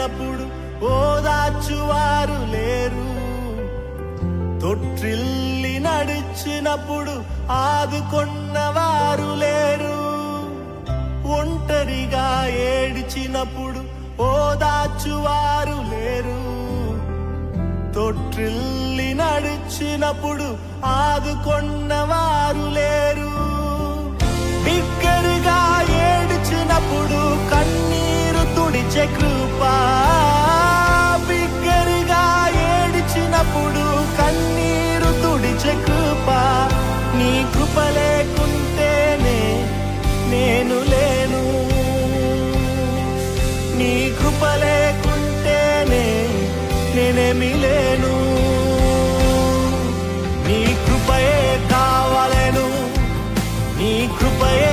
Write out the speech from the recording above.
ఏడ్చినప్పుడు ఓదార్చువారు లేరు, తొట్టిల్లి నడిచినప్పుడు ఆదుకొన్నవారు లేరు. ఒంటరిగా ఏడ్చినప్పుడు ఓదార్చువారు లేరు, తొట్టిల్లి నడిచినప్పుడు ఆదుకొన్నవారు లేరు. బిగ్గరగా ఏడ్చినప్పుడు కన్నీరు తుడిచే కృప, బిగ్గరగా ఏడ్చినప్పుడు కన్నీరు తుడిచే కృప. నీ కృప లేకుంటేనే నేను లేను, నీ కృప లేకుంటేనే నేనేమి లేను. నీ కృపయే కావాలను, నీ కృపయే